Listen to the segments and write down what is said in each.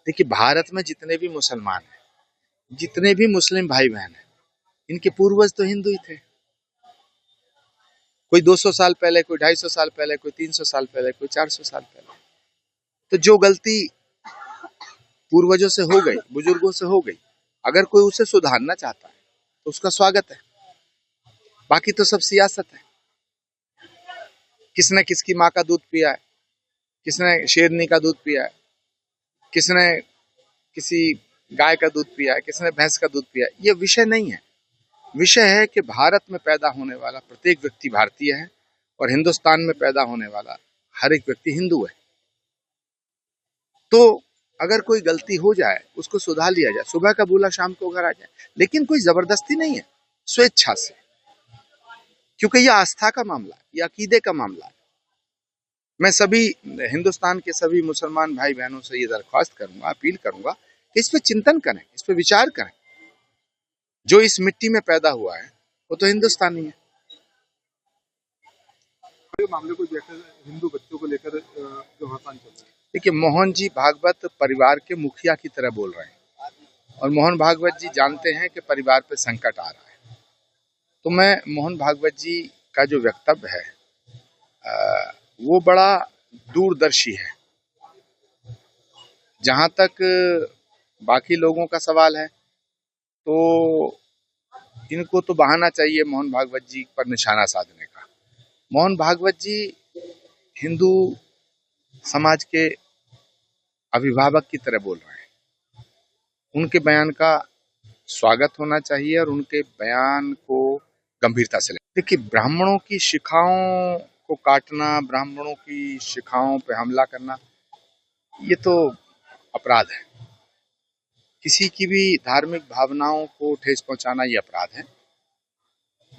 देखिए, भारत में जितने भी मुसलमान हैं, जितने भी मुस्लिम भाई बहन हैं, इनके पूर्वज तो हिंदू ही थे। कोई 200 साल पहले, कोई 250 साल पहले, कोई 300 साल पहले, कोई 400 साल पहले। तो जो गलती पूर्वजों से हो गई, बुजुर्गों से हो गई, अगर कोई उसे सुधारना चाहता है तो उसका स्वागत है। बाकी तो सब सियासत है। किसने किसकी माँ का दूध पिया है, किसने शेरनी का दूध पिया है, किसने किसी गाय का दूध पिया है, किसने भैंस का दूध पिया है, ये विषय नहीं है। विषय है कि भारत में पैदा होने वाला प्रत्येक व्यक्ति भारतीय है और हिंदुस्तान में पैदा होने वाला हर एक व्यक्ति हिंदू है। तो अगर कोई गलती हो जाए उसको सुधार लिया जाए, सुबह का भूला शाम को घर आ जाए, लेकिन कोई जबरदस्ती नहीं है, स्वेच्छा से। क्योंकि यह आस्था का मामला है, यह अकीदे का मामला है। मैं सभी हिंदुस्तान के सभी मुसलमान भाई बहनों से ये दरख्वास्त करूंगा, अपील करूंगा कि इस पे चिंतन करें, इस पे विचार करें। जो इस मिट्टी में पैदा हुआ है वो तो हिंदुस्तानी है। मामले को लेकर हिंदू बच्चों को लेकर जो हड़ताल चल रहा है, देखिए, मोहन जी भागवत परिवार के मुखिया की तरह बोल रहे हैं और मोहन भागवत जी जानते हैं कि परिवार पे संकट आ रहा है। तो मैं मोहन भागवत जी का जो वक्तव्य है वो बड़ा दूरदर्शी है। जहां तक बाकी लोगों का सवाल है तो इनको तो बहाना चाहिए मोहन भागवत जी पर निशाना साधने का। मोहन भागवत जी हिंदू समाज के अभिभावक की तरह बोल रहे हैं। उनके बयान का स्वागत होना चाहिए और उनके बयान को गंभीरता से लें। देखिए, ब्राह्मणों की शिखाओं को काटना, ब्राह्मणों की शिखाओं पे हमला करना, ये तो अपराध है। किसी की भी धार्मिक भावनाओं को ठेस पहुंचाना ये अपराध है।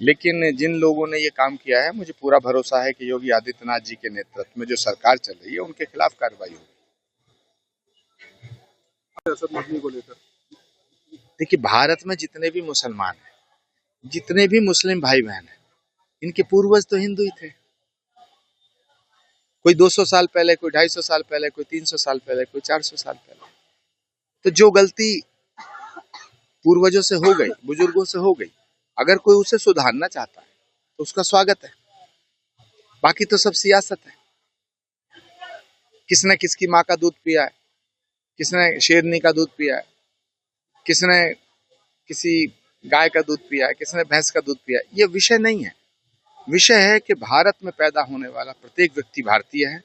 लेकिन जिन लोगों ने ये काम किया है, मुझे पूरा भरोसा है कि योगी आदित्यनाथ जी के नेतृत्व में जो सरकार चल रही है उनके खिलाफ कार्रवाई होगी। असद मदनी को लेकर देखिए, भारत में जितने भी मुसलमान हैं, जितने भी मुस्लिम भाई बहन हैं, इनके पूर्वज तो हिंदू ही थे। कोई 200 साल पहले, कोई 250 साल पहले, कोई 300 साल पहले, कोई 400 साल पहले। तो जो गलती पूर्वजों से हो गई, बुजुर्गों से हो गई, अगर कोई उसे सुधारना चाहता है तो उसका स्वागत है। बाकी तो सब सियासत है। किसने किसकी माँ का दूध पिया है, किसने शेरनी का दूध पिया है, किसने किसी गाय का दूध पिया है, किसने भैंस का दूध पिया है, ये विषय नहीं है। विषय है कि भारत में पैदा होने वाला प्रत्येक व्यक्ति भारतीय है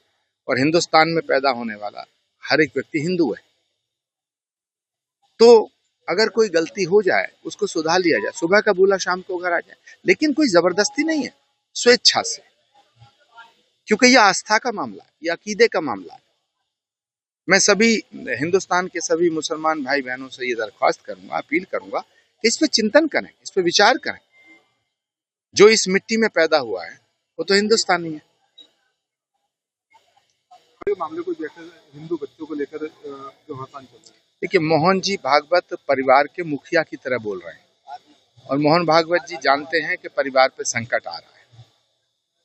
और हिंदुस्तान में पैदा होने वाला हर एक व्यक्ति हिंदू है। तो अगर कोई गलती हो जाए उसको सुधार लिया जाए, सुबह का भूला शाम को घर आ जाए, लेकिन कोई जबरदस्ती नहीं है, स्वेच्छा से। क्योंकि यह आस्था का मामला है, यह अकीदे का मामला है। मैं सभी हिंदुस्तान के सभी मुसलमान भाई बहनों से ये दरख्वास्त करूंगा, अपील करूंगा कि इस पे चिंतन करें, इस पे विचार करें। जो इस मिट्टी में पैदा हुआ है वो तो हिंदुस्तानी है। मामले को लेकर हिंदू बच्चों को लेकर जो हड़ताल चल रहा है, देखिए, मोहन जी भागवत परिवार के मुखिया की तरह बोल रहे हैं और मोहन भागवत जी जानते हैं कि परिवार पे संकट आ रहा है।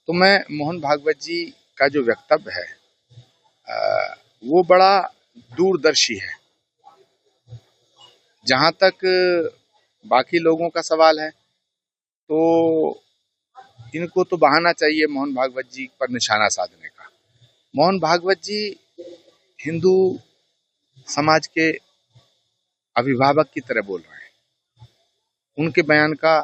तो मैं मोहन भागवत जी का जो वक्तव्य है वो बड़ा दूरदर्शी है। जहां तक बाकी लोगों का सवाल है तो इनको तो बहाना चाहिए मोहन भागवत जी पर निशाना साधने का। मोहन भागवत जी हिंदू समाज के अभिभावक की तरह बोल रहे हैं। उनके बयान का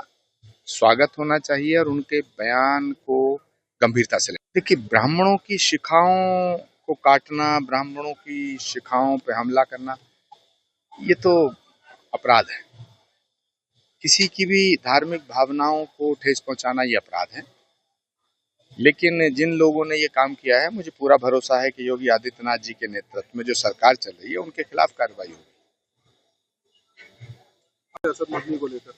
स्वागत होना चाहिए और उनके बयान को गंभीरता से लें। देखिए, ब्राह्मणों की शिखाओं को काटना, ब्राह्मणों की शिखाओं पे हमला करना, ये तो अपराध है। किसी की भी धार्मिक भावनाओं को ठेस पहुंचाना ये अपराध है। लेकिन जिन लोगों ने ये काम किया है, मुझे पूरा भरोसा है कि योगी आदित्यनाथ जी के नेतृत्व में जो सरकार चल रही है उनके खिलाफ कार्रवाई होगी। असद मदनी को लेकर